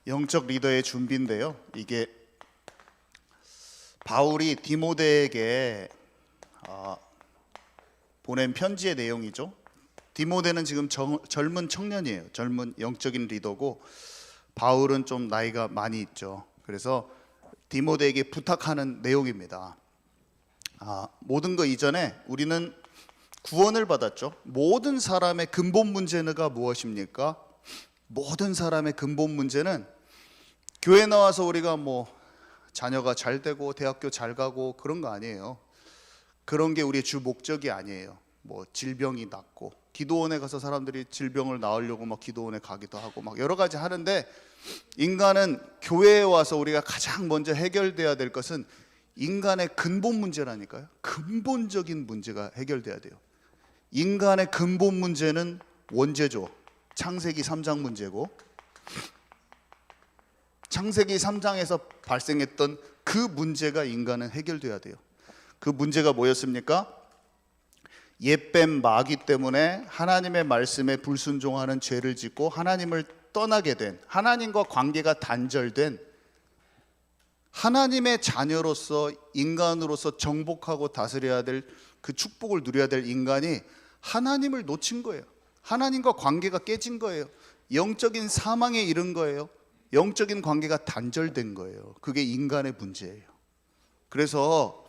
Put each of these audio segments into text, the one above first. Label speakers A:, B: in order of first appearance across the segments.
A: 영적 리더의 준비인데요. 이게 바울이 디모데에게 보낸 편지의 내용이죠. 디모데는 지금 젊은 청년이에요. 젊은 영적인 리더고 바울은 좀 나이가 많이 있죠. 그래서 디모데에게 부탁하는 내용입니다. 모든 것 이전에 우리는 구원을 받았죠. 모든 사람의 근본 문제가 무엇입니까? 모든 사람의 근본 문제는 교회 나와서 우리가 자녀가 잘 되고 대학교 잘 가고 그런 거 아니에요. 그런 게 우리의 주 목적이 아니에요. 질병이 낫고 기도원에 가서 사람들이 질병을 나으려고 기도원에 가기도 하고 여러 가지 하는데, 인간은 교회에 와서 우리가 가장 먼저 해결돼야 될 것은 인간의 근본 문제라니까요. 근본적인 문제가 해결돼야 돼요. 인간의 근본 문제는 원죄죠. 창세기 3장 문제고, 창세기 3장에서 발생했던 그 문제가 인간은 해결돼야 돼요. 그 문제가 뭐였습니까? 옛뱀 마귀 때문에 하나님의 말씀에 불순종하는 죄를 짓고 하나님을 떠나게 된, 하나님과 관계가 단절된, 하나님의 자녀로서 인간으로서 정복하고 다스려야 될 그 축복을 누려야 될 인간이 하나님을 놓친 거예요. 하나님과 관계가 깨진 거예요. 영적인 사망에 이른 거예요. 영적인 관계가 단절된 거예요. 그게 인간의 문제예요. 그래서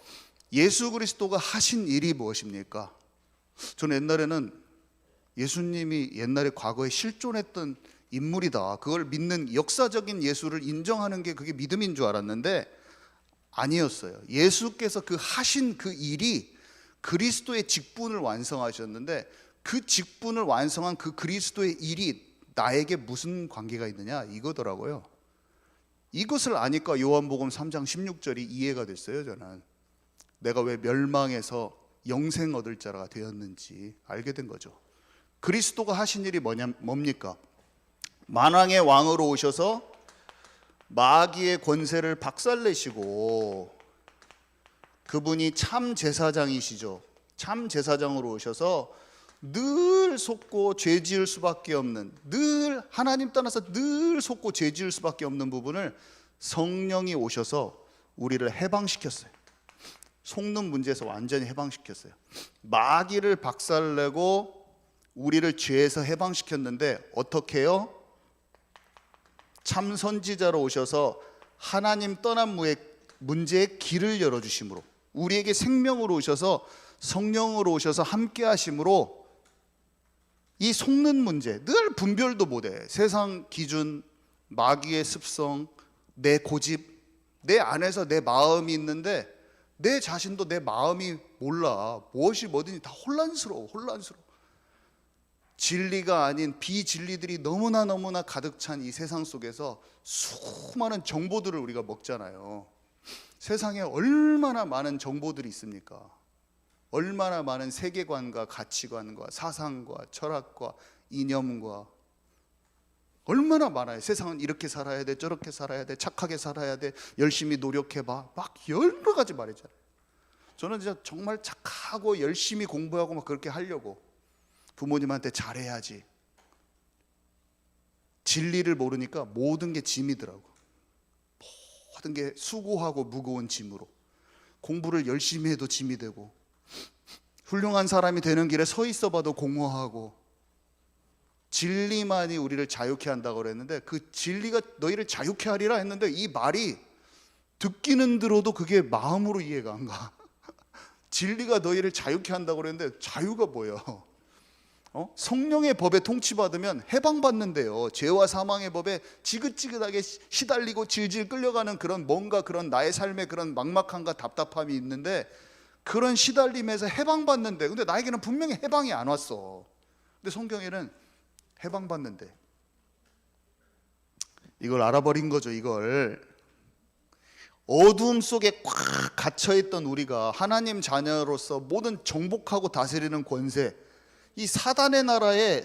A: 예수 그리스도가 하신 일이 무엇입니까? 저는 옛날에는 예수님이 옛날에 과거에 실존했던 인물이다, 그걸 믿는, 역사적인 예수를 인정하는 게 그게 믿음인 줄 알았는데 아니었어요. 예수께서 그 하신 그 일이 그리스도의 직분을 완성하셨는데, 그 직분을 완성한 그 그리스도의 일이 나에게 무슨 관계가 있느냐, 이거더라고요. 이것을 아니까 요한복음 3장 16절이 이해가 됐어요. 저는 내가 왜 멸망해서 영생 얻을 자가 되었는지 알게 된 거죠. 그리스도가 하신 일이 뭡니까? 만왕의 왕으로 오셔서 마귀의 권세를 박살내시고, 그분이 참 제사장이시죠. 참 제사장으로 오셔서 늘 속고 죄 지을 수밖에 없는, 늘 하나님 떠나서 늘 속고 죄 지을 수밖에 없는 부분을 성령이 오셔서 우리를 해방시켰어요. 속는 문제에서 완전히 해방시켰어요. 마귀를 박살내고 우리를 죄에서 해방시켰는데 어떻게 해요? 참 선지자로 오셔서 하나님 떠난 문제의 길을 열어주심으로, 우리에게 생명으로 오셔서 성령으로 오셔서 함께 하심으로 이 속는 문제, 늘 분별도 못해. 세상 기준, 마귀의 습성, 내 고집, 내 안에서 내 마음이 있는데 내 자신도 내 마음이 몰라. 무엇이 뭐든지 다 혼란스러워. 진리가 아닌 비진리들이 너무나 가득 찬 이 세상 속에서 수많은 정보들을 우리가 먹잖아요. 세상에 얼마나 많은 정보들이 있습니까? 얼마나 많은 세계관과 가치관과 사상과 철학과 이념과 얼마나 많아요. 세상은 이렇게 살아야 돼, 저렇게 살아야 돼, 착하게 살아야 돼, 열심히 노력해봐, 여러 가지 말이잖아요. 저는 진짜 정말 착하고 열심히 공부하고 그렇게 하려고, 부모님한테 잘해야지. 진리를 모르니까 모든 게 짐이더라고. 모든 게 수고하고 무거운 짐으로, 공부를 열심히 해도 짐이 되고, 훌륭한 사람이 되는 길에 서 있어 봐도 공허하고, 진리만이 우리를 자유케 한다고 그랬는데 그 진리가 너희를 자유케 하리라 했는데 이 말이 듣기는 들어도 그게 마음으로 이해가 안 가. 진리가 너희를 자유케 한다고 그랬는데 자유가 뭐예요? 성령의 법에 통치받으면 해방받는데요. 죄와 사망의 법에 지긋지긋하게 시달리고 질질 끌려가는 그런 나의 삶에 그런 막막함과 답답함이 있는데, 그런 시달림에서 해방받는데, 근데 나에게는 분명히 해방이 안 왔어. 근데 성경에는 해방받는데, 이걸 알아버린 거죠. 이걸 어두움 속에 꽉 갇혀있던 우리가 하나님 자녀로서 모든 정복하고 다스리는 권세, 이 사단의 나라에,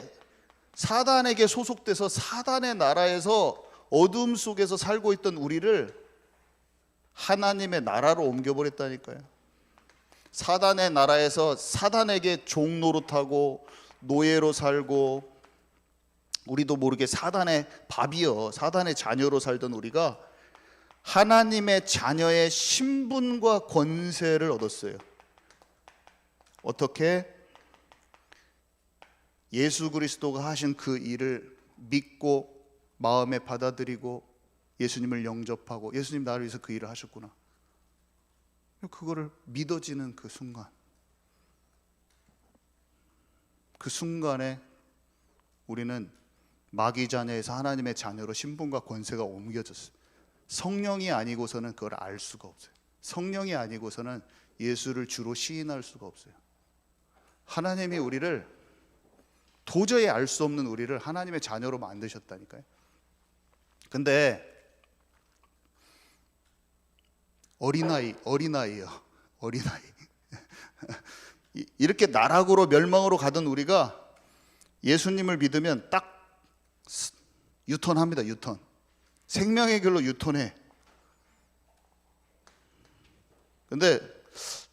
A: 사단에게 소속돼서 사단의 나라에서 어두움 속에서 살고 있던 우리를 하나님의 나라로 옮겨버렸다니까요. 사단의 나라에서 사단에게 종 노릇하고 노예로 살고 우리도 모르게 사단의 밥이요, 사단의 자녀로 살던 우리가 하나님의 자녀의 신분과 권세를 얻었어요. 어떻게? 예수 그리스도가 하신 그 일을 믿고 마음에 받아들이고 예수님을 영접하고, 예수님 나를 위해서 그 일을 하셨구나, 그거를 믿어지는 그 순간, 그 순간에 우리는 마귀 자녀에서 하나님의 자녀로 신분과 권세가 옮겨졌어요. 성령이 아니고서는 그걸 알 수가 없어요. 성령이 아니고서는 예수를 주로 시인할 수가 없어요. 하나님이 우리를, 도저히 알 수 없는 우리를 하나님의 자녀로 만드셨다니까요. 근데 어린아이요. 이렇게 나락으로 멸망으로 가던 우리가 예수님을 믿으면 딱 유턴합니다. 유턴. 생명의 길로 유턴해. 근데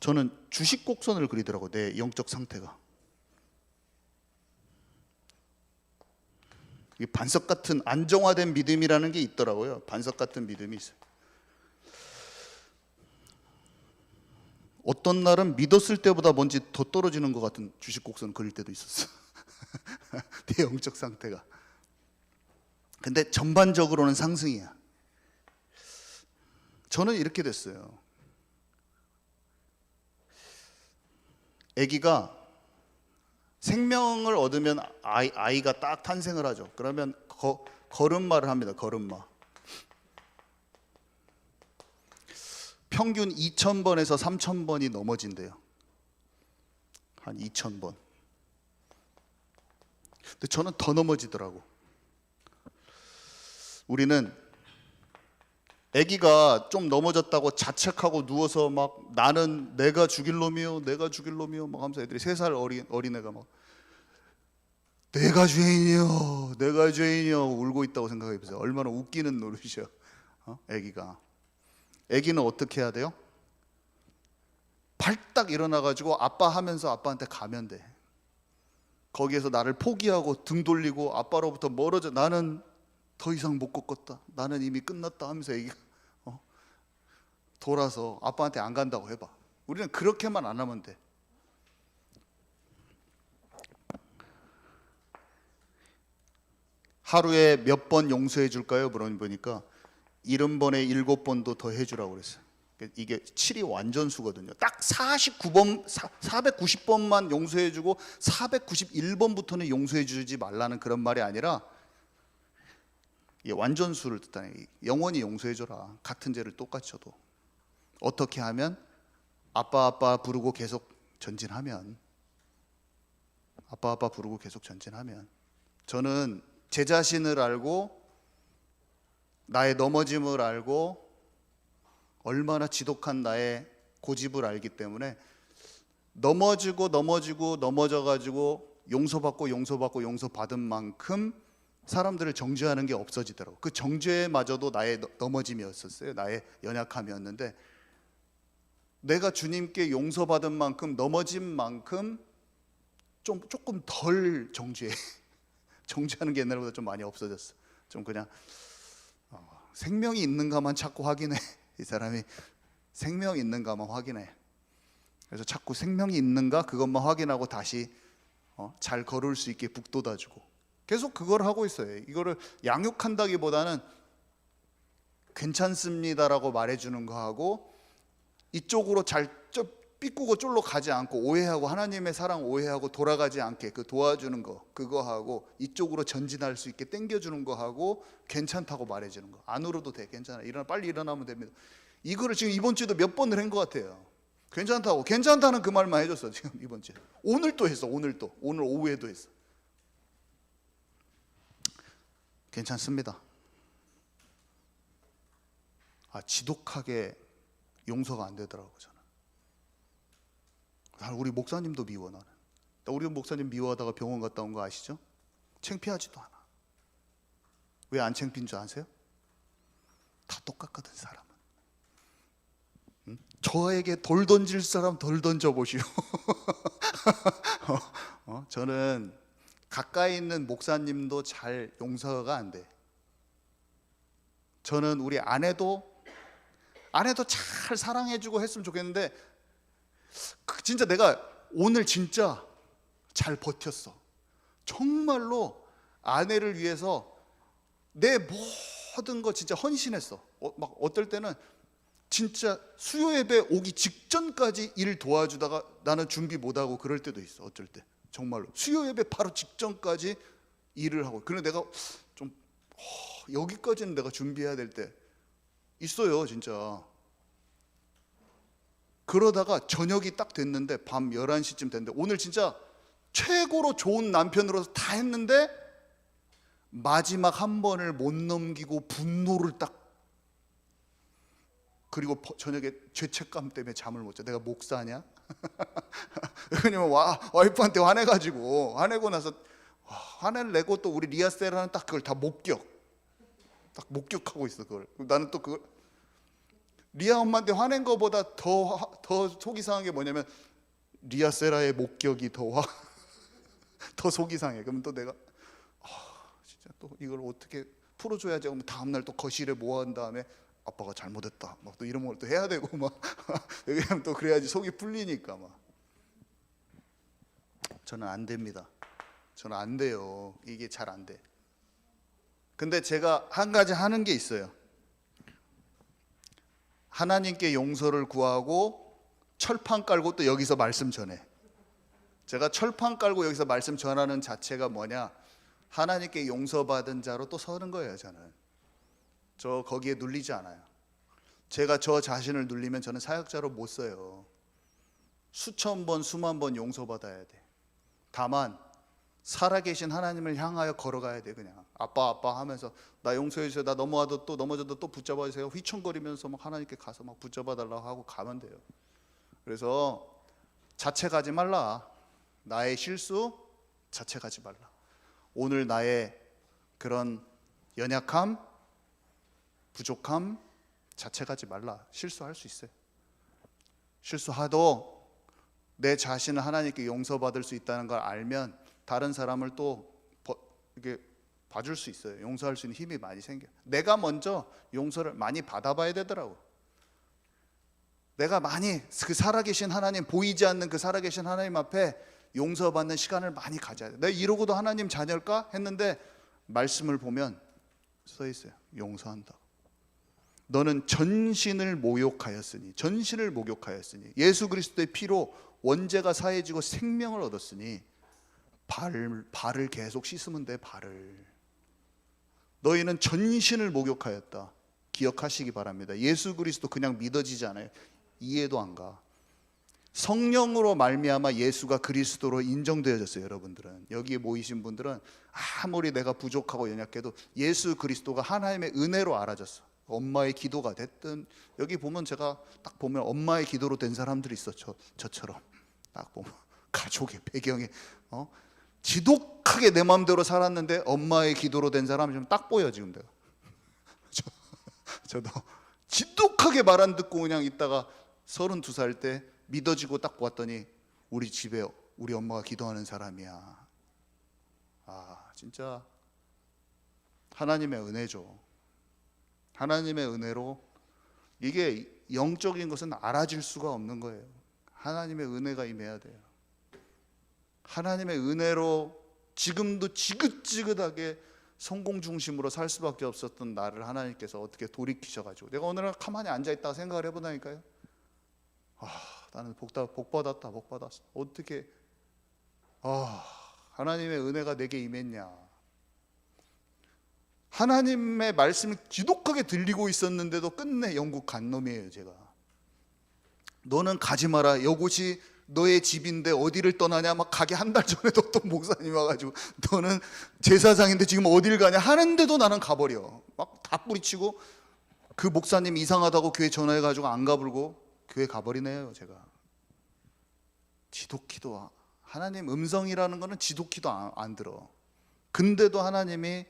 A: 저는 주식 곡선을 그리더라고요. 내 영적 상태가. 반석 같은 안정화된 믿음이라는 게 있더라고요. 반석 같은 믿음이 있어요. 어떤 날은 믿었을 때보다 뭔지 더 떨어지는 것 같은 주식 곡선 그릴 때도 있었어. 내 영적 상태가. 근데 전반적으로는 상승이야. 저는 이렇게 됐어요. 아기가 생명을 얻으면 아이가 딱 탄생을 하죠. 그러면 걸음마를 합니다. 걸음마. 평균 2,000번에서 3,000번이 넘어진대요. 한 2,000번. 근데 저는 더 넘어지더라고. 우리는 아기가 좀 넘어졌다고 자책하고 누워서 막 나는 내가 죽일 놈이요, 내가 죽일 놈이요 막 하면서, 애들이 3살 어린애가 막 내가 죄인이요, 내가 죄인이요 울고 있다고 생각해 보세요. 얼마나 웃기는 노릇이야. 아기는 어떻게 해야 돼요? 발딱 일어나가지고 아빠 하면서 아빠한테 가면 돼. 거기에서 나를 포기하고 등 돌리고 아빠로부터 멀어져. 나는 더 이상 못 걷겠다, 나는 이미 끝났다 하면서 아기가 돌아서 아빠한테 안 간다고 해봐. 우리는 그렇게만 안 하면 돼. 하루에 몇 번 용서해 줄까요? 물어보니까 70번에 7번도 더 해주라고 그랬어요. 이게 7이 완전수거든요. 딱 49번, 490번만 용서해주고 491번부터는 용서해주지 말라는 그런 말이 아니라, 이게 완전수를 뜻하는, 영원히 용서해줘라. 같은 죄를 똑같이 져도. 어떻게 하면? 아빠 부르고 계속 전진하면. 아빠 부르고 계속 전진하면. 저는 제 자신을 알고 나의 넘어짐을 알고 얼마나 지독한 나의 고집을 알기 때문에 넘어져가지고 용서받은 만큼 사람들을 정죄하는 게 없어지더라고. 그 정죄마저도 나의 넘어짐이었었어요. 나의 연약함이었는데, 내가 주님께 용서받은 만큼, 넘어진 만큼 조금 덜 정죄해. 정죄하는 게 옛날보다 좀 많이 없어졌어. 좀 그냥 생명이 있는가만 자꾸 확인해. 이 사람이 생명이 있는가만 확인해. 그래서 자꾸 생명이 있는가 그것만 확인하고 다시 잘 걸을 수 있게 북돋아주고, 계속 그걸 하고 있어요. 이거를 양육한다기보다는 괜찮습니다라고 말해주는 거하고, 이쪽으로 잘 삐꾸고 쫄로 가지 않고 오해하고, 하나님의 사랑 오해하고 돌아가지 않게 그 도와주는 거, 그거 하고 이쪽으로 전진할 수 있게 당겨주는 거 하고, 괜찮다고 말해주는 거. 안 울어도 돼, 괜찮아, 빨리 일어나면 됩니다. 이거를 지금 이번 주에도 몇 번을 한 것 같아요. 괜찮다고, 괜찮다는 그 말만 해줬어. 지금 이번 주에 오늘 또 했어. 오늘 오후에도 했어. 괜찮습니다. 지독하게 용서가 안 되더라고요. 저는 우리 목사님도 미워. 나는 우리 목사님 미워하다가 병원 갔다 온 거 아시죠? 창피하지도 않아. 왜 안 창피인 줄 아세요? 다 똑같거든, 사람은. 저에게 돌 던질 사람 돌 던져보시오. 저는 가까이 있는 목사님도 잘 용서가 안 돼. 저는 우리 아내도 잘 사랑해주고 했으면 좋겠는데 진짜 내가 오늘 진짜 잘 버텼어. 정말로 아내를 위해서 내 모든 거 진짜 헌신했어. 막 어떨 때는 진짜 수요 예배 오기 직전까지 일 도와주다가 나는 준비 못하고 그럴 때도 있어. 어쩔 때 정말로 수요 예배 바로 직전까지 일을 하고. 그래 내가 좀 여기까지는 내가 준비해야 될 때 있어요 진짜. 그러다가 저녁이 딱 됐는데 밤 11시쯤 됐는데 오늘 진짜 최고로 좋은 남편으로서 다 했는데 마지막 한 번을 못 넘기고 분노를 딱, 그리고 저녁에 죄책감 때문에 잠을 못 자. 내가 목사냐? 왜냐면 와이프한테 화내고 나서 화를 내고 또 우리 리아세라는 딱 그걸 다 목격하고 있어. 그걸 나는 또 그걸 리아 엄마한테 화낸 거보다 더 속이 상한 게 뭐냐면 리아세라의 목격이 더 속이 상해. 그러면 또 내가 진짜 또 이걸 어떻게 풀어줘야지 하면 다음날 또 거실에 모아한 다음에 아빠가 잘못했다 막 또 이런 걸 또 해야 되고 막 왜냐면 또 그래야지 속이 풀리니까 막. 저는 안 됩니다. 저는 안 돼요. 이게 잘 안 돼. 근데 제가 한 가지 하는 게 있어요. 하나님께 용서를 구하고 철판 깔고 또 여기서 말씀 전해. 제가 철판 깔고 여기서 말씀 전하는 자체가 뭐냐, 하나님께 용서받은 자로 또 서는 거예요. 저는 저 거기에 눌리지 않아요. 제가 저 자신을 눌리면 저는 사역자로 못 써요. 수천 번 수만 번 용서받아야 돼. 다만 살아계신 하나님을 향하여 걸어가야 돼. 그냥 아빠 하면서 나 용서해 주세요, 나 넘어져도 또 붙잡아 주세요, 휘청거리면서 막 하나님께 가서 막 붙잡아 달라고 하고 가면 돼요. 그래서 자책하지 말라. 나의 실수 자책하지 말라. 오늘 나의 그런 연약함, 부족함 자책하지 말라. 실수할 수 있어요. 실수하도 내 자신을 하나님께 용서받을 수 있다는 걸 알면 다른 사람을 또 이렇게 봐줄 수 있어요. 용서할 수 있는 힘이 많이 생겨요. 내가 먼저 용서를 많이 받아봐야 되더라고. 내가 많이 그 살아계신 하나님, 보이지 않는 그 살아계신 하나님 앞에 용서받는 시간을 많이 가져야 돼. 내가 이러고도 하나님 자녀일까 했는데 말씀을 보면 써 있어요. 용서한다. 너는 전신을 목욕하였으니 예수 그리스도의 피로 원죄가 사해지고 생명을 얻었으니 발을 계속 씻으면 돼. 발을. 너희는 전신을 목욕하였다. 기억하시기 바랍니다. 예수 그리스도 그냥 믿어지지 않아요. 이해도 안 가. 성령으로 말미암아 예수가 그리스도로 인정되어졌어요. 여러분들은, 여기에 모이신 분들은 아무리 내가 부족하고 연약해도 예수 그리스도가 하나님의 은혜로 알아졌어. 엄마의 기도가 됐든, 여기 보면 제가 딱 보면 엄마의 기도로 된 사람들이 있어. 저처럼 딱 보면 가족의 배경에 지독하게 내 마음대로 살았는데 엄마의 기도로 된 사람이 좀 딱 보여. 지금 내가 저도 지독하게 말 안 듣고 그냥 있다가 32살 때 믿어지고 딱 보았더니 우리 집에 우리 엄마가 기도하는 사람이야. 진짜 하나님의 은혜죠. 하나님의 은혜로 이게 영적인 것은 알아질 수가 없는 거예요. 하나님의 은혜가 임해야 돼요. 하나님의 은혜로 지금도 지긋지긋하게 성공 중심으로 살 수밖에 없었던 나를 하나님께서 어떻게 돌이키셔가지고 내가 오늘 가만히 앉아있다가 생각을 해보다니까요. 나는 복 받았어. 어떻게 하나님의 은혜가 내게 임했냐. 하나님의 말씀이 지독하게 들리고 있었는데도 끝내 영국 간 놈이에요. 제가. 너는 가지 마라. 이곳이 너의 집인데 어디를 떠나냐. 막 가기 한 달 전에도 또 목사님 와가지고 너는 제사장인데 지금 어딜 가냐 하는데도 나는 가버려. 막 다 뿌리치고 그 목사님 이상하다고 교회 전화해가지고 안 가불고 교회 가버리네요. 제가. 지독히도 하나님 음성이라는 거는 지독히도 안 들어. 근데도 하나님이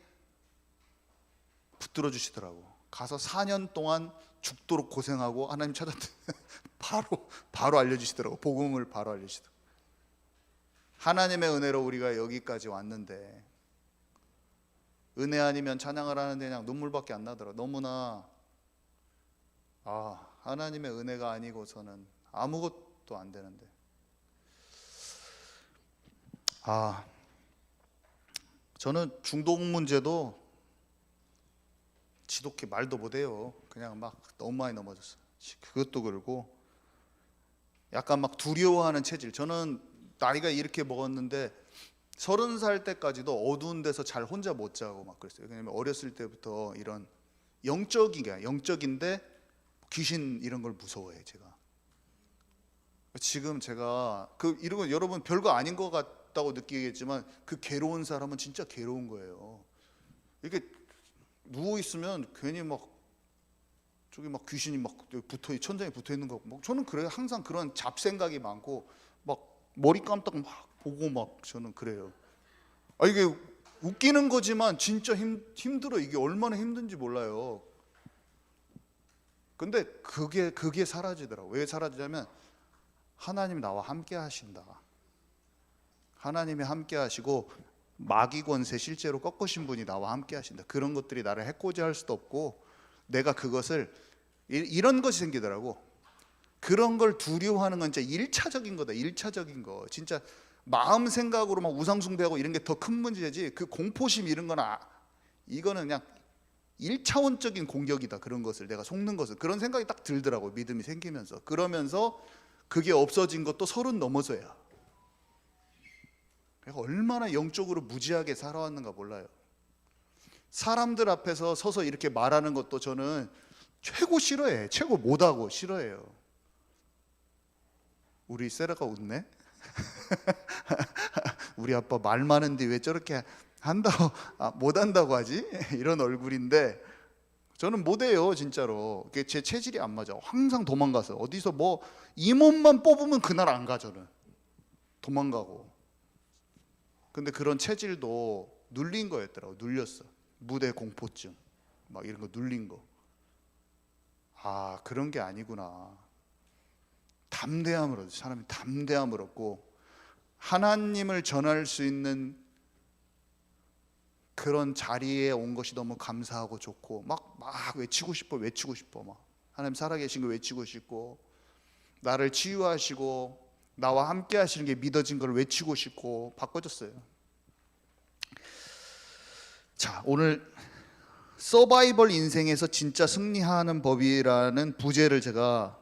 A: 붙들어 주시더라고. 가서 4년 동안 죽도록 고생하고 하나님 찾았더니 바로 알려주시더라고. 복음을 바로 알려주시더라고. 하나님의 은혜로 우리가 여기까지 왔는데, 은혜 아니면 찬양을 하는데 그냥 눈물밖에 안 나더라. 너무나 하나님의 은혜가 아니고서는 아무것도 안 되는데. 저는 중독 문제도 지독히 말도 못해요. 그냥 막 너무 많이 넘어졌어요. 그것도 그러고 약간 막 두려워하는 체질. 저는 나이가 이렇게 먹었는데 30살 때까지도 어두운 데서 잘 혼자 못 자고 막 그랬어요. 왜냐면 어렸을 때부터 이런 영적인데 귀신 이런 걸 무서워해요. 제가 지금 제가 이런 건 여러분 별거 아닌 것 같다고 느끼겠지만, 그 괴로운 사람은 진짜 괴로운 거예요. 이렇게 누워 있으면 괜히 막 저기 막 귀신이 막 천장에 붙어 있는 거 같고, 저는 그래요. 항상 그런 잡생각이 많고 막 머리 깜딱 막 보고 막 저는 그래요. 이게 웃기는 거지만 진짜 힘들어. 이게 얼마나 힘든지 몰라요. 근데 그게 사라지더라고. 왜 사라지냐면 하나님이 나와 함께 하신다. 하나님이 함께 하시고 마귀 권세 실제로 꺾으신 분이 나와 함께 하신다. 그런 것들이 나를 해코지 할 수도 없고, 내가 그것을 이런 것이 생기더라고. 그런 걸 두려워하는 건 진짜 1차적인 거다. 1차적인 거. 진짜 마음 생각으로 막 우상숭배하고 이런 게 더 큰 문제지, 그 공포심 이런 건 이거는 그냥 1차원적인 공격이다. 그런 것을 내가 속는 것을, 그런 생각이 딱 들더라고. 믿음이 생기면서. 그러면서 그게 없어진 것도 30 넘어서야. 내가 얼마나 영적으로 무지하게 살아왔는가 몰라요. 사람들 앞에서 서서 이렇게 말하는 것도 저는 최고 싫어해. 최고 못하고 싫어해요. 우리 세라가 웃네. 우리 아빠 말 많은데 왜 저렇게 한다고 못한다고 하지? 이런 얼굴인데 저는 못해요. 진짜로. 제 체질이 안 맞아. 항상 도망가서 어디서 뭐 임원만 뽑으면 그날 안 가. 저는 도망가고. 근데 그런 체질도 눌린 거였더라고. 눌렸어. 무대 공포증 막 이런 거 눌린 거. 그런 게 아니구나. 담대함을 얻어. 사람이 담대함을 얻고 하나님을 전할 수 있는 그런 자리에 온 것이 너무 감사하고 좋고, 막 외치고 싶어. 막 하나님 살아계신 거 외치고 싶고, 나를 치유하시고 나와 함께 하시는 게 믿어진 걸 외치고 싶고 바꿔졌어요. 자, 오늘 서바이벌 인생에서 진짜 승리하는 법이라는 부제를 제가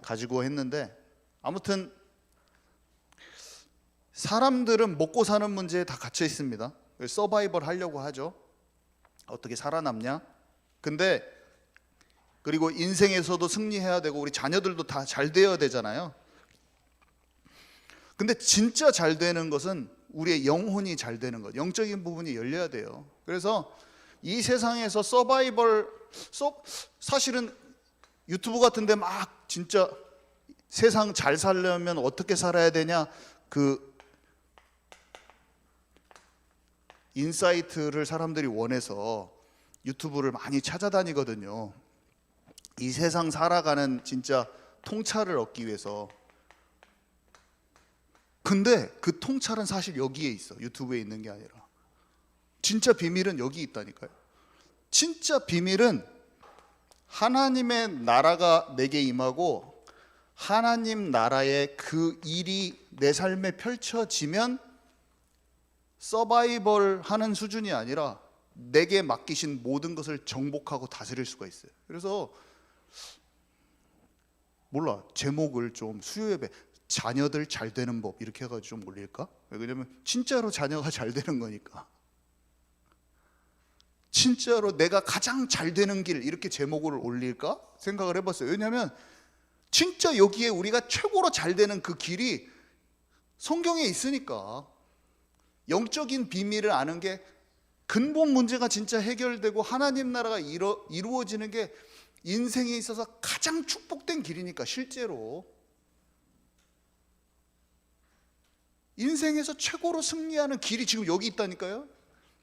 A: 가지고 했는데, 아무튼 사람들은 먹고 사는 문제에 다 갇혀 있습니다. 서바이벌 하려고 하죠. 어떻게 살아남냐. 근데 그리고 인생에서도 승리해야 되고 우리 자녀들도 다 잘 되어야 되잖아요. 근데 진짜 잘 되는 것은 우리의 영혼이 잘 되는 것, 영적인 부분이 열려야 돼요. 그래서 이 세상에서 사실은 유튜브 같은데 막 진짜 세상 잘 살려면 어떻게 살아야 되냐, 그 인사이트를 사람들이 원해서 유튜브를 많이 찾아다니거든요. 이 세상 살아가는 진짜 통찰을 얻기 위해서. 근데 그 통찰은 사실 여기에 있어. 유튜브에 있는 게 아니라. 진짜 비밀은 여기 있다니까요. 진짜 비밀은 하나님의 나라가 내게 임하고 하나님 나라의 그 일이 내 삶에 펼쳐지면 서바이벌 하는 수준이 아니라 내게 맡기신 모든 것을 정복하고 다스릴 수가 있어요. 그래서 몰라, 제목을 좀 수요예배 자녀들 잘 되는 법 이렇게 해가지고 좀 올릴까? 왜냐면 진짜로 자녀가 잘 되는 거니까. 진짜로 내가 가장 잘 되는 길 이렇게 제목을 올릴까 생각을 해봤어요. 왜냐하면 진짜 여기에 우리가 최고로 잘 되는 그 길이 성경에 있으니까. 영적인 비밀을 아는 게 근본 문제가 진짜 해결되고 하나님 나라가 이루어지는 게 인생에 있어서 가장 축복된 길이니까. 실제로 인생에서 최고로 승리하는 길이 지금 여기 있다니까요.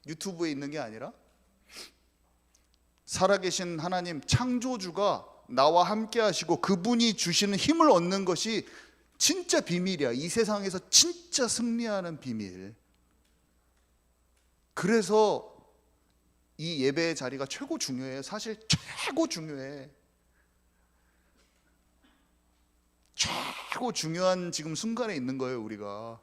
A: 유튜브에 있는 게 아니라. 살아계신 하나님 창조주가 나와 함께 하시고 그분이 주시는 힘을 얻는 것이 진짜 비밀이야. 이 세상에서 진짜 승리하는 비밀. 그래서 이 예배의 자리가 최고 중요해요. 사실 최고 중요해. 최고 중요한 지금 순간에 있는 거예요. 우리가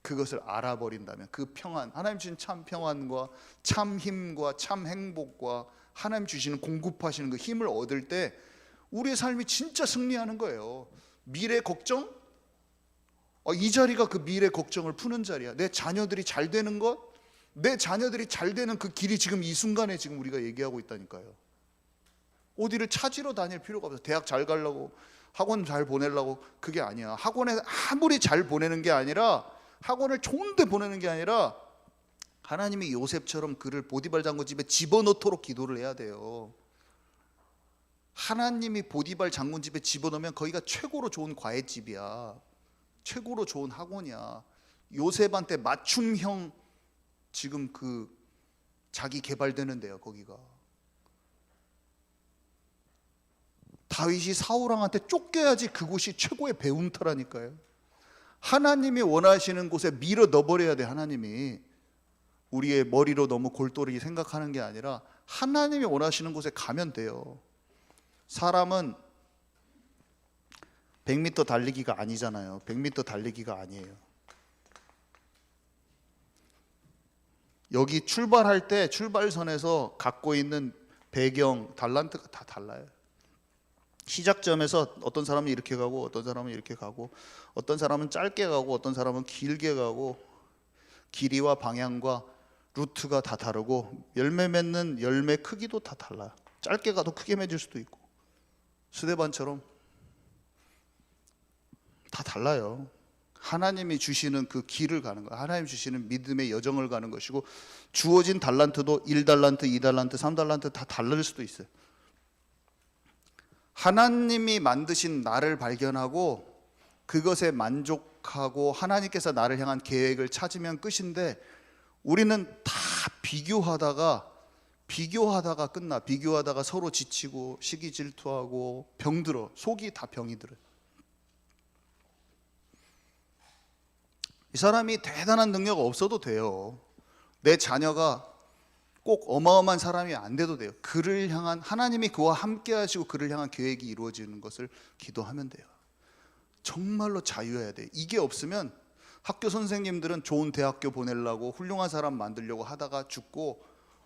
A: 그것을 알아버린다면, 그 평안, 하나님 주신 참 평안과 참 힘과 참 행복과 하나님 주시는 공급하시는 그 힘을 얻을 때 우리의 삶이 진짜 승리하는 거예요. 미래 걱정? 이 자리가 그 미래 걱정을 푸는 자리야. 내 자녀들이 잘 되는 것, 내 자녀들이 잘 되는 그 길이 지금 이 순간에 지금 우리가 얘기하고 있다니까요. 어디를 찾으러 다닐 필요가 없어. 대학 잘 가려고, 학원 잘 보내려고, 그게 아니야. 학원에 아무리 잘 보내는 게 아니라, 학원을 좋은 데 보내는 게 아니라 하나님이 요셉처럼 그를 보디발 장군 집에 집어넣도록 기도를 해야 돼요. 하나님이 보디발 장군 집에 집어넣으면 거기가 최고로 좋은 과외집이야. 최고로 좋은 학원이야. 요셉한테 맞춤형 지금 그 자기 개발되는데요. 거기가 다윗이 사울왕한테 쫓겨야지 그곳이 최고의 배움터라니까요. 하나님이 원하시는 곳에 밀어 넣어버려야 돼. 하나님이 우리의 머리로 너무 골똘히 생각하는 게 아니라 하나님이 원하시는 곳에 가면 돼요. 사람은 100m 달리기가 아니잖아요. 100m 달리기가 아니에요. 여기 출발할 때 출발선에서 갖고 있는 배경, 달란트가 다 달라요. 시작점에서 어떤 사람은 이렇게 가고 어떤 사람은 이렇게 가고 어떤 사람은 짧게 가고 어떤 사람은 길게 가고 길이와 방향과 루트가 다 다르고 열매 맺는 열매 크기도 다 달라요. 짧게 가도 크게 맺을 수도 있고 수대반처럼 다 달라요. 하나님이 주시는 그 길을 가는 거예요. 하나님 주시는 믿음의 여정을 가는 것이고 주어진 달란트도 1달란트, 2달란트, 3달란트 다 다를 수도 있어요. 하나님이 만드신 나를 발견하고 그것에 만족하고 하나님께서 나를 향한 계획을 찾으면 끝인데 우리는 다 비교하다가 끝나. 비교하다가 서로 지치고 시기 질투하고 병들어. 속이 다 병이 들어요. 이 사람이 대단한 능력 없어도 돼요. 내 자녀가 꼭 어마어마한 사람이 안 돼도 돼요. 그를 향한 하나님이 그와 함께 하시고 그를 향한 계획이 이루어지는 것을 기도하면 돼요. 정말로 자유해야 돼요. 이게 없으면 학교 선생님들은 좋은 대학교 보내려고 훌륭한 사람 만들려고 하다가 죽고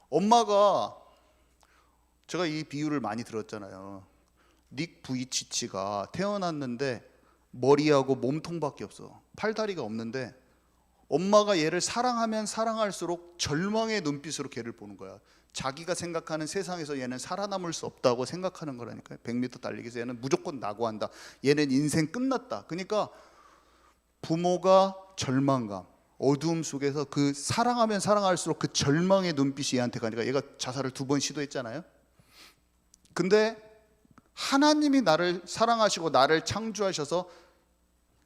A: 엄마가 제가 이 비유를 많이 들었잖아요. 닉 부이치치가 태어났는데 머리하고 몸통밖에 없어. 팔다리가 없는데 엄마가 얘를 사랑하면 사랑할수록 절망의 눈빛으로 걔를 보는 거야. 자기가 생각하는 세상에서 얘는 살아남을 수 없다고 생각하는 거라니까요. 100m 달리기에서 얘는 무조건 낙오한다. 얘는 인생 끝났다. 그러니까 부모가 절망감, 어두움 속에서 그 사랑하면 사랑할수록 그 절망의 눈빛이 얘한테 가니까 얘가 자살을 2번 시도했잖아요. 근데 하나님이 나를 사랑하시고 나를 창조하셔서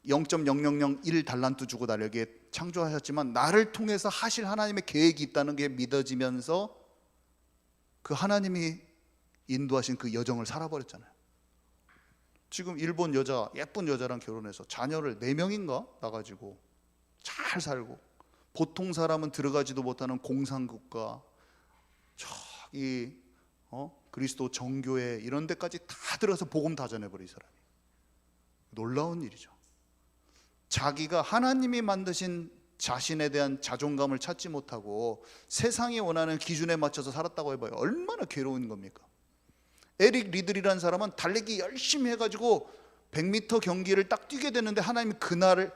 A: 0.0001 달란트 주고 나에게 창조하셨지만 나를 통해서 하실 하나님의 계획이 있다는 게 믿어지면서 그 하나님이 인도하신 그 여정을 살아버렸잖아요. 지금 일본 여자, 예쁜 여자랑 결혼해서 자녀를 4명인가 낳아가지고 잘 살고 보통 사람은 들어가지도 못하는 공산국가 저기 그리스도 정교회 이런 데까지 다 들어서 복음 다 전해버린 사람이 놀라운 일이죠. 자기가 하나님이 만드신 자신에 대한 자존감을 찾지 못하고 세상이 원하는 기준에 맞춰서 살았다고 해봐요. 얼마나 괴로운 겁니까? 에릭 리들이라는 사람은 달리기 열심히 해가지고 100m 경기를 딱 뛰게 되는데 하나님이 그날을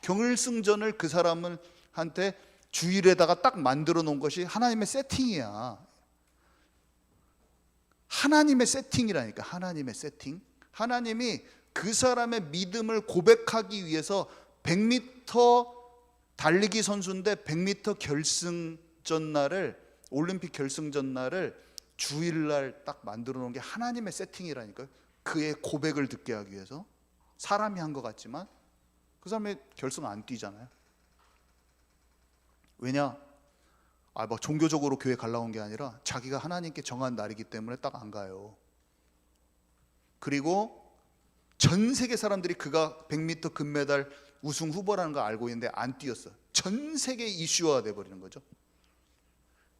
A: 결승전을 그 사람을 한테 주일에다가 딱 만들어 놓은 것이 하나님의 세팅이야. 하나님의 세팅이라니까. 하나님의 세팅. 하나님이 그 사람의 믿음을 고백하기 위해서 100m 달리기 선수인데 100m 결승전 날을, 올림픽 결승전 날을 주일날 딱 만들어 놓은 게 하나님의 세팅이라니까요. 그의 고백을 듣게 하기 위해서. 사람이 한 것 같지만 그 사람이 결승 안 뛰잖아요. 왜냐? 뭐 종교적으로 교회 가려고 온 게 아니라 자기가 하나님께 정한 날이기 때문에 딱 안 가요. 그리고 전 세계 사람들이 그가 100m 금메달 우승 후보라는 거 알고 있는데 안 뛰었어. 전 세계 이슈화가 돼버리는 거죠.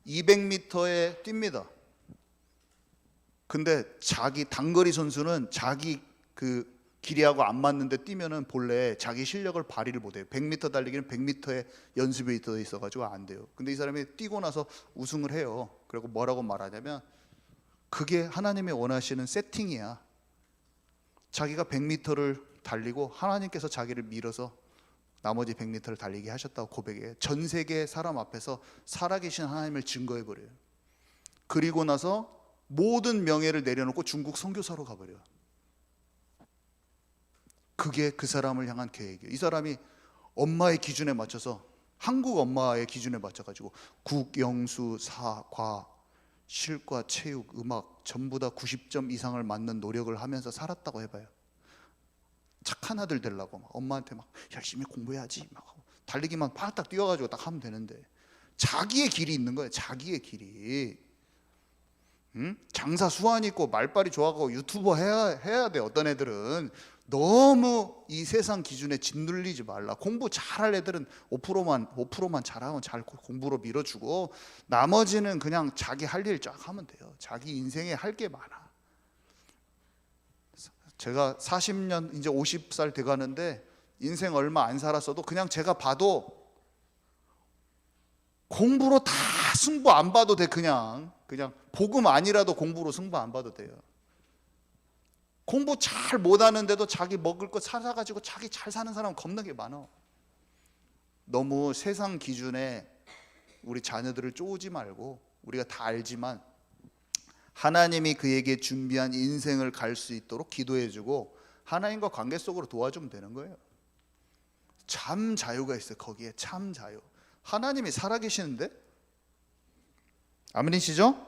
A: 200m에 뜁니다. 근데 자기 단거리 선수는 자기 그 길이하고 안 맞는데 뛰면은 본래 자기 실력을 발휘를 못해요. 100m 달리기는 100m에 연습이 더 있어가지고 안 돼요. 근데 이 사람이 뛰고 나서 우승을 해요. 그리고 뭐라고 말하냐면 그게 하나님이 원하시는 세팅이야. 자기가 100m를 달리고 하나님께서 자기를 밀어서 나머지 100m를 달리게 하셨다고 고백해요. 전 세계 사람 앞에서 살아계신 하나님을 증거해버려요. 그리고 나서 모든 명예를 내려놓고 중국 선교사로 가버려요. 그게 그 사람을 향한 계획이에요. 이 사람이 엄마의 기준에 맞춰서, 한국 엄마의 기준에 맞춰가지고 국, 영수, 사, 과, 실과, 체육, 음악 전부 다 90점 이상을 맞는 노력을 하면서 살았다고 해봐요. 착한 아들 되려고 막 엄마한테 막 열심히 공부해야지 막 달리기만 팍딱 뛰어가지고 딱 하면 되는데 자기의 길이 있는 거예요. 자기의 길이. 장사 수완 있고 말빨이 좋아하고 유튜버 해야 돼. 어떤 애들은 너무 이 세상 기준에 짓눌리지 말라. 공부 잘할 애들은 5%만 잘하면 잘 공부로 밀어주고 나머지는 그냥 자기 할 일 쫙 하면 돼요. 자기 인생에 할 게 많아. 제가 40년 이제 50살 돼 가는데 인생 얼마 안 살았어도 그냥 제가 봐도 공부로 다 승부 안 봐도 돼. 그냥 복음 아니라도 공부로 승부 안 봐도 돼요. 공부 잘 못하는데도 자기 먹을 거 찾아가지고 자기 잘 사는 사람 겁나게 많아. 너무 세상 기준에 우리 자녀들을 쪼우지 말고 우리가 다 알지만 하나님이 그에게 준비한 인생을 갈 수 있도록 기도해주고 하나님과 관계 속으로 도와주면 되는 거예요. 참 자유가 있어요. 거기에 참 자유. 하나님이 살아계시는데? 아멘이시죠?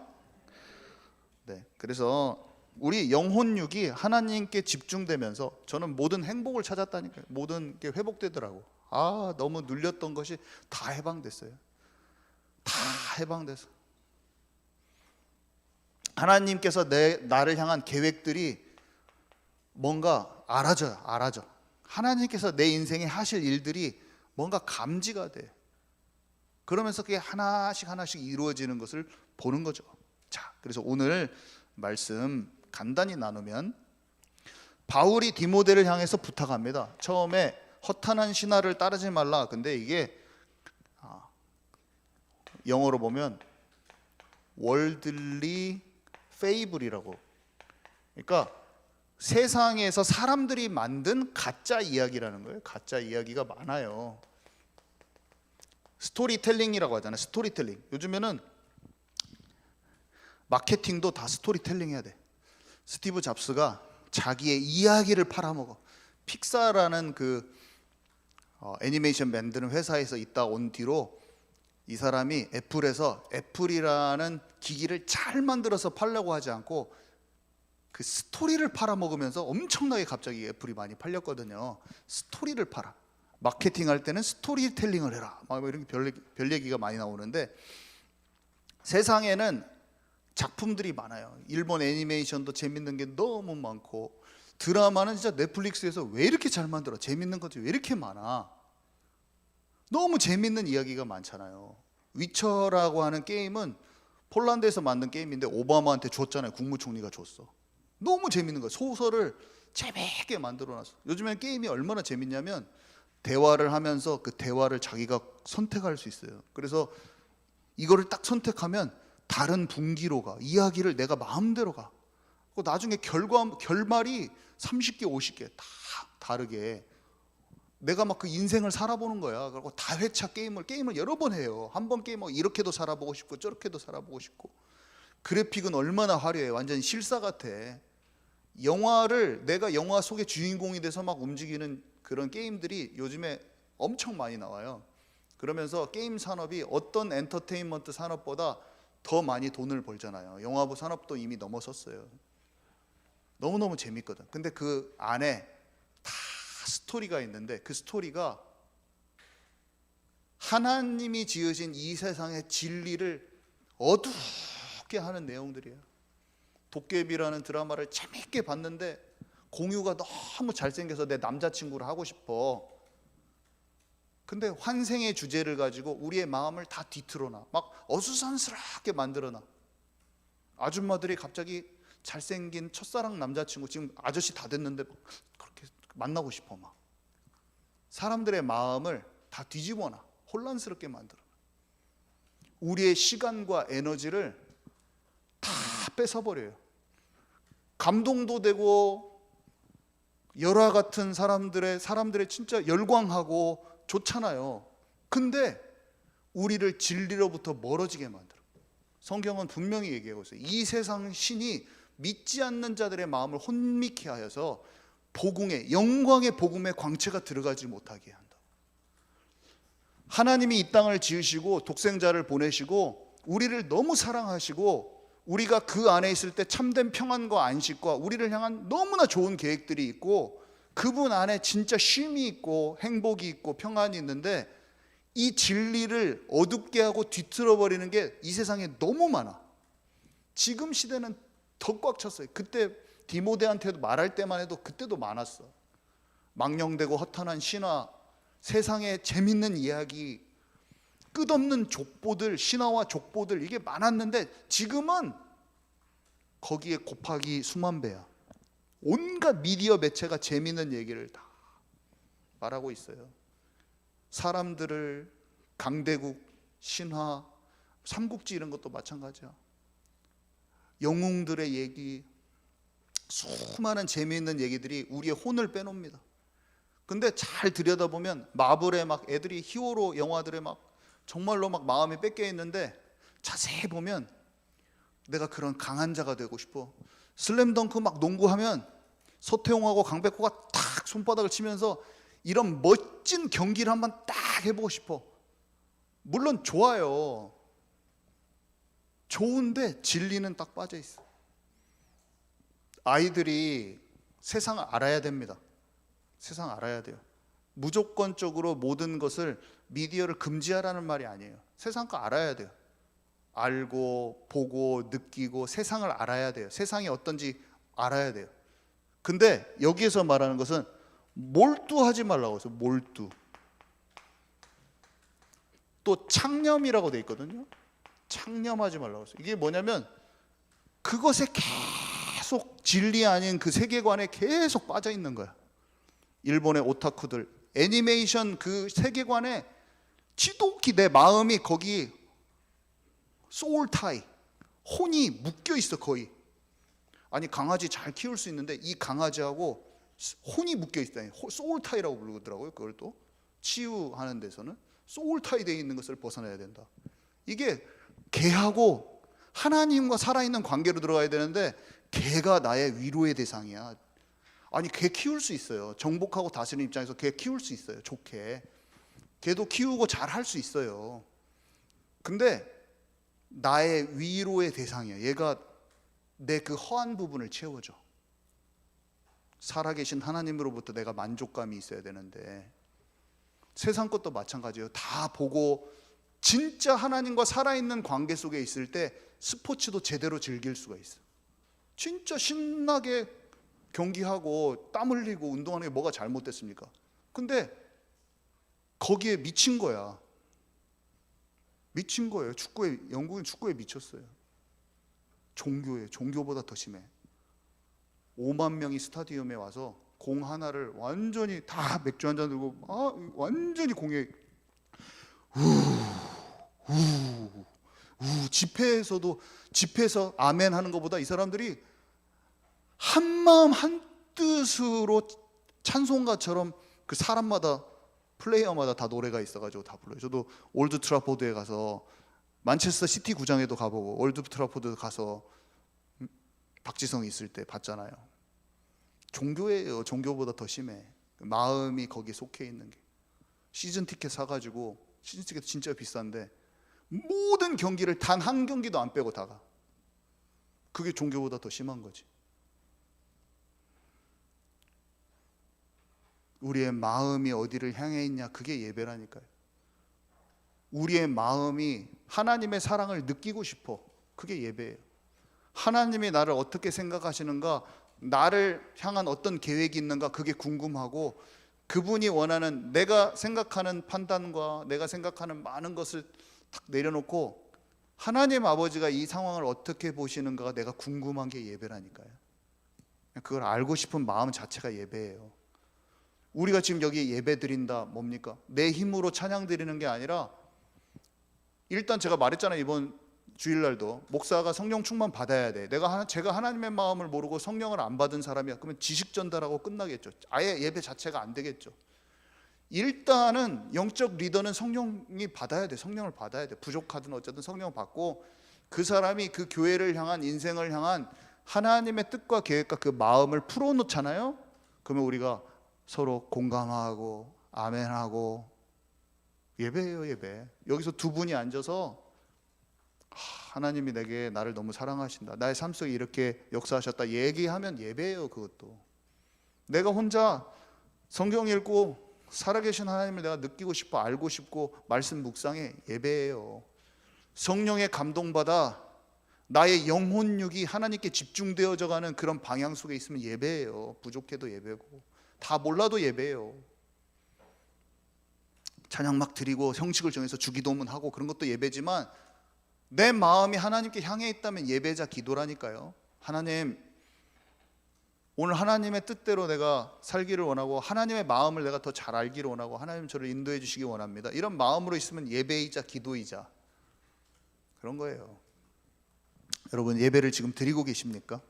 A: 네. 그래서 우리 영혼육이 하나님께 집중되면서 저는 모든 행복을 찾았다니까요. 모든 게 회복되더라고. 너무 눌렸던 것이 다 해방됐어요. 다 해방돼서 하나님께서 나를 향한 계획들이 뭔가 알아져. 하나님께서 내 인생에 하실 일들이 뭔가 감지가 돼. 그러면서 그게 하나씩 이루어지는 것을 보는 거죠. 자, 그래서 오늘 말씀 간단히 나누면 바울이 디모데를 향해서 부탁합니다. 처음에 허탄한 신화를 따르지 말라. 근데 이게 영어로 보면 월들리 페이블이라고. 그러니까 세상에서 사람들이 만든 가짜 이야기라는 거예요. 가짜 이야기가 많아요. 스토리텔링이라고 하잖아요. 스토리텔링. 요즘에는 마케팅도 다 스토리텔링 해야 돼. 스티브 잡스가 자기의 이야기를 팔아먹어. 픽사라는 그 애니메이션 만드는 회사에서 있다 온 뒤로 이 사람이 애플에서 애플이라는 기기를 잘 만들어서 팔려고 하지 않고 그 스토리를 팔아먹으면서 엄청나게 갑자기 애플이 많이 팔렸거든요. 스토리를 팔아. 마케팅 할 때는 스토리텔링을 해라. 막 이런 별 얘기가 많이 나오는데 세상에는 작품들이 많아요. 일본 애니메이션도 재밌는 게 너무 많고 드라마는 진짜 넷플릭스에서 왜 이렇게 잘 만들어? 재밌는 것들이 왜 이렇게 많아? 너무 재밌는 이야기가 많잖아요. 위쳐라고 하는 게임은 폴란드에서 만든 게임인데 오바마한테 줬잖아요. 국무총리가 줬어. 너무 재밌는 거예요. 소설을 재밌게 만들어놨어. 요즘엔 게임이 얼마나 재밌냐면 대화를 하면서 그 대화를 자기가 선택할 수 있어요. 그래서 이거를 딱 선택하면 다른 분기로 가. 이야기를 내가 마음대로 가. 나중에 결말이 30개, 50개 다 다르게 내가 막 그 인생을 살아보는 거야. 그리고 다회차 게임을 여러 번 해요. 한 번 게임 이렇게도 살아보고 싶고 저렇게도 살아보고 싶고. 그래픽은 얼마나 화려해. 완전 실사 같아. 내가 영화 속의 주인공이 돼서 막 움직이는 그런 게임들이 요즘에 엄청 많이 나와요. 그러면서 게임 산업이 어떤 엔터테인먼트 산업보다 더 많이 돈을 벌잖아요. 영화부 산업도 이미 넘어섰어요. 너무너무 재밌거든. 근데 그 안에 다 스토리가 있는데 그 스토리가 하나님이 지으신 이 세상의 진리를 어둡게 하는 내용들이에요. 도깨비라는 드라마를 재밌게 봤는데 공유가 너무 잘생겨서 내 남자친구를 하고 싶어. 근데 환생의 주제를 가지고 우리의 마음을 다 뒤틀어놔. 막 어수선스럽게 만들어놔. 아줌마들이 갑자기 잘생긴 첫사랑 남자친구, 지금 아저씨 다 됐는데 그렇게 만나고 싶어. 막 사람들의 마음을 다 뒤집어놔. 혼란스럽게 만들어. 우리의 시간과 에너지를 다 뺏어버려요. 감동도 되고 열화 같은 사람들의 진짜 열광하고 좋잖아요. 근데 우리를 진리로부터 멀어지게 만들어. 성경은 분명히 얘기하고 있어요. 이 세상 신이 믿지 않는 자들의 마음을 혼미케 하여서 복음의 영광의 복음의 광채가 들어가지 못하게 한다. 하나님이 이 땅을 지으시고 독생자를 보내시고 우리를 너무 사랑하시고 우리가 그 안에 있을 때 참된 평안과 안식과 우리를 향한 너무나 좋은 계획들이 있고 그분 안에 진짜 쉼이 있고 행복이 있고 평안이 있는데 이 진리를 어둡게 하고 뒤틀어 버리는 게 이 세상에 너무 많아. 지금 시대는 더 꽉 찼어요. 그때 디모데한테도 말할 때만 해도 그때도 많았어. 망령되고 허탄한 신화, 세상에 재밌는 이야기, 끝없는 족보들, 신화와 족보들, 이게 많았는데 지금은 거기에 곱하기 수만 배야. 온갖 미디어 매체가 재밌는 얘기를 다 말하고 있어요. 사람들을 강대국, 신화, 삼국지 이런 것도 마찬가지야. 영웅들의 얘기, 수많은 재미있는 얘기들이 우리의 혼을 빼놉니다. 근데 잘 들여다보면 마블의 막 애들이 히어로 영화들에 막 정말로 막 마음이 뺏겨 있는데 자세히 보면 내가 그런 강한 자가 되고 싶어. 슬램덩크 막 농구하면 서태웅하고 강백호가 탁 손바닥을 치면서 이런 멋진 경기를 한번 딱 해보고 싶어. 물론 좋아요. 좋은데 진리는 딱 빠져 있어. 아이들이 세상을 알아야 됩니다. 세상 알아야 돼요. 무조건적으로 모든 것을 미디어를 금지하라는 말이 아니에요. 세상 거 알아야 돼요. 알고 보고 느끼고 세상을 알아야 돼요. 세상이 어떤지 알아야 돼요. 근데 여기에서 말하는 것은 몰두하지 말라고 해서 몰두. 또 창념이라고 돼 있거든요. 창념하지 말라고 해서 이게 뭐냐면 그것에 계속 진리 아닌 그 세계관에 계속 빠져 있는 거야. 일본의 오타쿠들 애니메이션 그 세계관에 지독히 내 마음이 거기 소울타이 혼이 묶여 있어. 거의. 아니 강아지 잘 키울 수 있는데 이 강아지하고 혼이 묶여 있다. 소울타이라고 부르더라고요. 그걸 또 치유하는 데서는 소울타이 되어 있는 것을 벗어나야 된다. 이게 개하고 하나님과 살아있는 관계로 들어가야 되는데 개가 나의 위로의 대상이야. 아니 개 키울 수 있어요. 정복하고 다스리는 입장에서 개 키울 수 있어요. 좋게. 개도 키우고 잘 할 수 있어요. 근데 나의 위로의 대상이야. 얘가 내 그 허한 부분을 채워줘. 살아계신 하나님으로부터 내가 만족감이 있어야 되는데 세상 것도 마찬가지예요. 다 보고 진짜 하나님과 살아있는 관계 속에 있을 때 스포츠도 제대로 즐길 수가 있어. 진짜 신나게 경기하고 땀 흘리고 운동하는 게 뭐가 잘못됐습니까? 근데 거기에 미친 거야. 미친 거예요. 축구에, 영국은 축구에 미쳤어요. 종교보다 더 심해. 5만 명이 스타디움에 와서 공 하나를 완전히 다 맥주 한 잔 들고 완전히 공에 집회에서 아멘 하는 것보다 이 사람들이 한 마음 한 뜻으로 찬송가처럼 그 사람마다 플레이어마다 다 노래가 있어가지고 다 불러요. 저도 올드 트라포드에 가서 만체스터 시티 구장에도 가보고 올드 트라포드 가서 박지성 있을 때 봤잖아요. 종교예요. 종교보다 더 심해. 마음이 거기에 속해 있는 게. 시즌 티켓 사가지고 시즌 티켓 진짜 비싼데 모든 경기를 단 한 경기도 안 빼고 다 가. 그게 종교보다 더 심한 거지. 우리의 마음이 어디를 향해 있냐, 그게 예배라니까요. 우리의 마음이 하나님의 사랑을 느끼고 싶어. 그게 예배예요. 하나님이 나를 어떻게 생각하시는가 나를 향한 어떤 계획이 있는가 그게 궁금하고, 그분이 원하는 내가 생각하는 판단과 내가 생각하는 많은 것을 탁 내려놓고 하나님 아버지가 이 상황을 어떻게 보시는가가 내가 궁금한 게 예배라니까요. 그걸 알고 싶은 마음 자체가 예배예요. 우리가 지금 여기 예배 드린다 뭡니까? 내 힘으로 찬양 드리는 게 아니라, 일단 제가 말했잖아요. 이번 주일날도 목사가 성령 충만 받아야 돼. 제가 하나님의 마음을 모르고 성령을 안 받은 사람이야. 그러면 지식 전달하고 끝나겠죠. 아예 예배 자체가 안 되겠죠. 일단은 영적 리더는 성령이 받아야 돼. 성령을 받아야 돼. 부족하든 어쨌든 성령을 받고, 그 사람이 그 교회를 향한, 인생을 향한 하나님의 뜻과 계획과 그 마음을 풀어놓잖아요. 그러면 우리가 서로 공감하고 아멘하고, 예배예요, 예배. 여기서 두 분이 앉아서 하나님이 나를 너무 사랑하신다, 나의 삶 속에 이렇게 역사하셨다 얘기하면 예배예요. 그것도 내가 혼자 성경 읽고 살아계신 하나님을 내가 느끼고 싶어, 알고 싶고 말씀 묵상해, 예배예요. 성령의 감동받아 나의 영혼육이 하나님께 집중되어져 가는 그런 방향 속에 있으면 예배예요. 부족해도 예배고, 다 몰라도 예배예요. 찬양 막 드리고 형식을 정해서 주기도문 하고 그런 것도 예배지만, 내 마음이 하나님께 향해 있다면 예배자 기도라니까요. 하나님, 오늘 하나님의 뜻대로 내가 살기를 원하고 하나님의 마음을 내가 더 잘 알기를 원하고 하나님 저를 인도해 주시기 원합니다. 이런 마음으로 있으면 예배이자 기도이자 그런 거예요. 여러분, 예배를 지금 드리고 계십니까?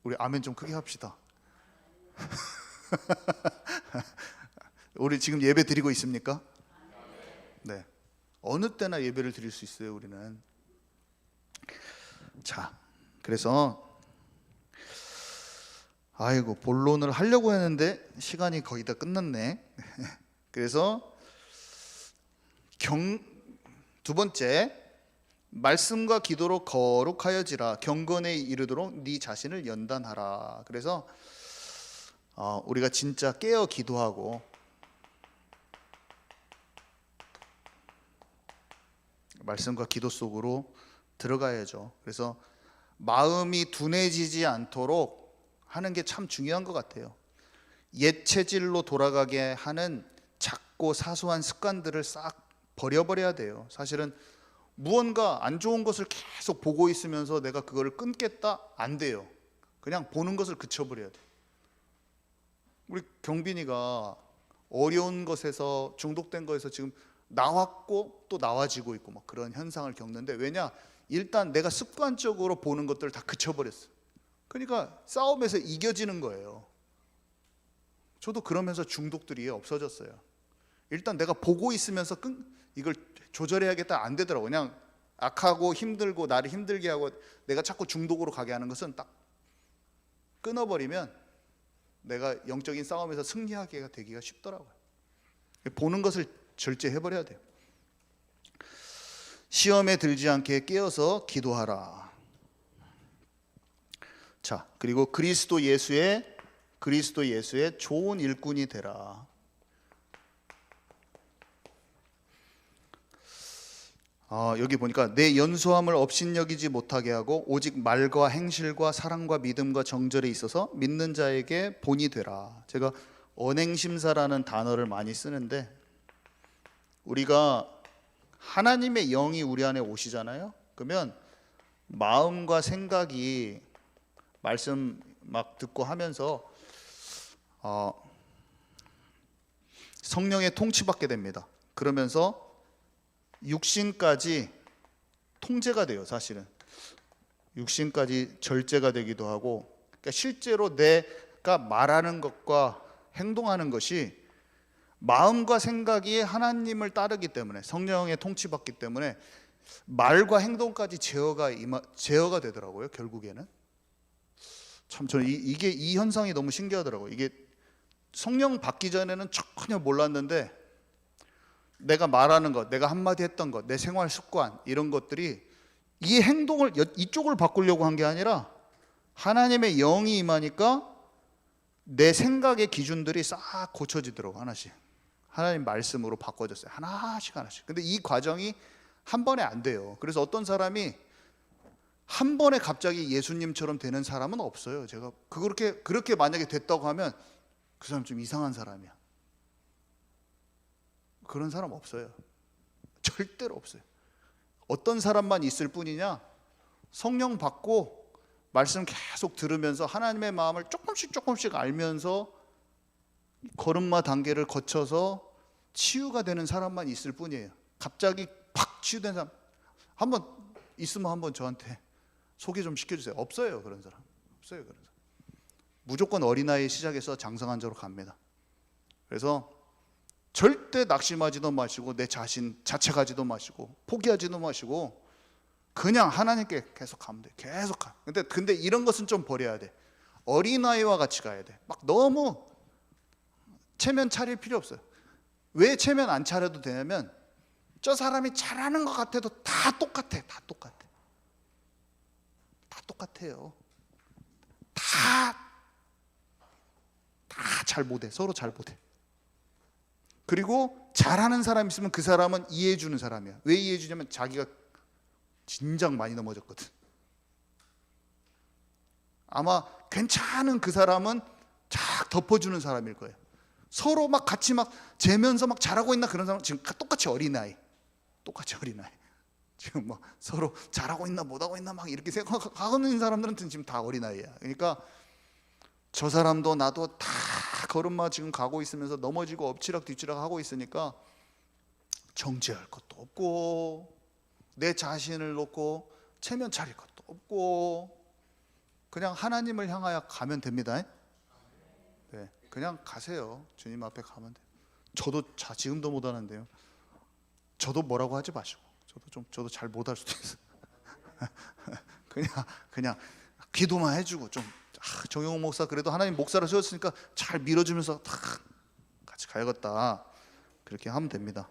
A: 우리 아멘 좀 크게 합시다. 우리 지금 예배 드리고 있습니까? 네. 어느 때나 예배를 드릴 수 있어요, 우리는. 자, 그래서 본론을 하려고 했는데 시간이 거의 다 끝났네. 그래서 두 번째, 말씀과 기도로 거룩하여지라, 경건에 이르도록 네 자신을 연단하라. 그래서 우리가 진짜 깨어 기도하고 말씀과 기도 속으로 들어가야죠. 그래서 마음이 둔해지지 않도록 하는 게 참 중요한 것 같아요. 옛 체질로 돌아가게 하는 작고 사소한 습관들을 싹 버려버려야 돼요. 사실은 무언가 안 좋은 것을 계속 보고 있으면서 내가 그거를 끊겠다? 안 돼요. 그냥 보는 것을 그쳐버려야 돼요. 우리 경빈이가 어려운 것에서, 중독된 것에서 지금 나왔고 또 나와지고 있고 막 그런 현상을 겪는데, 왜냐? 일단 내가 습관적으로 보는 것들을 다 그쳐버렸어. 그러니까 싸움에서 이겨지는 거예요. 저도 그러면서 중독들이 없어졌어요. 일단 내가 보고 있으면서 이걸 조절해야겠다, 안 되더라고. 그냥 악하고 힘들고 나를 힘들게 하고 내가 자꾸 중독으로 가게 하는 것은 딱 끊어버리면 내가 영적인 싸움에서 승리하게 되기가 쉽더라고요. 보는 것을 절제해버려야 돼요. 시험에 들지 않게 깨어서 기도하라. 자, 그리고 그리스도 예수의 좋은 일꾼이 되라. 여기 보니까 내 연소함을 업신여기지 못하게 하고 오직 말과 행실과 사랑과 믿음과 정절에 있어서 믿는 자에게 본이 되라. 제가 언행심사라는 단어를 많이 쓰는데, 우리가 하나님의 영이 우리 안에 오시잖아요. 그러면 마음과 생각이 말씀 막 듣고 하면서 성령의 통치받게 됩니다. 그러면서 육신까지 통제가 돼요. 사실은 육신까지 절제가 되기도 하고, 그러니까 실제로 내가 말하는 것과 행동하는 것이 마음과 생각이 하나님을 따르기 때문에, 성령의 통치받기 때문에 말과 행동까지 제어가 되더라고요. 결국에는 참 저는 이 현상이 너무 신기하더라고요. 이게 성령 받기 전에는 전혀 몰랐는데, 내가 말하는 것, 내가 한마디 했던 것, 내 생활 습관, 이런 것들이 이 행동을 이쪽을 바꾸려고 한 게 아니라 하나님의 영이 임하니까 내 생각의 기준들이 싹 고쳐지더라고. 하나씩 하나님 말씀으로 바꿔졌어요. 하나씩. 근데 이 과정이 한 번에 안 돼요. 그래서 어떤 사람이 한 번에 갑자기 예수님처럼 되는 사람은 없어요. 제가 그렇게 만약에 됐다고 하면 그 사람 좀 이상한 사람이야. 그런 사람 없어요. 절대로 없어요. 어떤 사람만 있을 뿐이냐? 성령 받고 말씀 계속 들으면서 하나님의 마음을 조금씩 알면서 걸음마 단계를 거쳐서 치유가 되는 사람만 있을 뿐이에요. 갑자기 팍 치유된 사람 한번 있으면 한번 저한테 소개 좀 시켜주세요. 없어요. 그런 사람 없어요. 그런 사람 무조건 어린아이 시작해서 장성한 자로 갑니다. 그래서 절대 낙심하지도 마시고 내 자신 자책하지도 마시고 포기하지도 마시고 그냥 하나님께 계속 가면 돼. 계속 가. 근데 이런 것은 좀 버려야 돼. 어린아이와 같이 가야 돼. 막 너무 체면 차릴 필요 없어요. 왜 체면 안 차려도 되냐면 저 사람이 잘하는 것 같아도 다 똑같아. 다 똑같아요. 다 잘 못해. 서로 잘 못해. 그리고 잘하는 사람 있으면 그 사람은 이해해 주는 사람이야. 왜 이해해 주냐면 자기가 진작 많이 넘어졌거든. 아마 괜찮은 그 사람은 쫙 덮어주는 사람일 거예요. 서로 막 같이 막 재면서 막 잘하고 있나 그런 사람 지금 똑같이 어린아이. 지금 막 서로 잘하고 있나 못하고 있나 막 이렇게 생각하고 있는 사람들한테는 지금 다 어린아이야. 그러니까 저 사람도 나도 다 걸음마 지금 가고 있으면서 넘어지고 엎치락 뒤치락 하고 있으니까 정죄할 것도 없고 내 자신을 놓고 체면 차릴 것도 없고 그냥 하나님을 향하여 가면 됩니다. 네, 그냥 가세요. 주님 앞에 가면 돼요. 저도 지금도 못하는데요. 저도 뭐라고 하지 마시고 저도 잘 못할 수도 있어요. 그냥 기도만 해주고 좀 정용 목사 그래도 하나님 목사로 세웠으니까 잘 밀어주면서 다 같이 가야겠다 그렇게 하면 됩니다.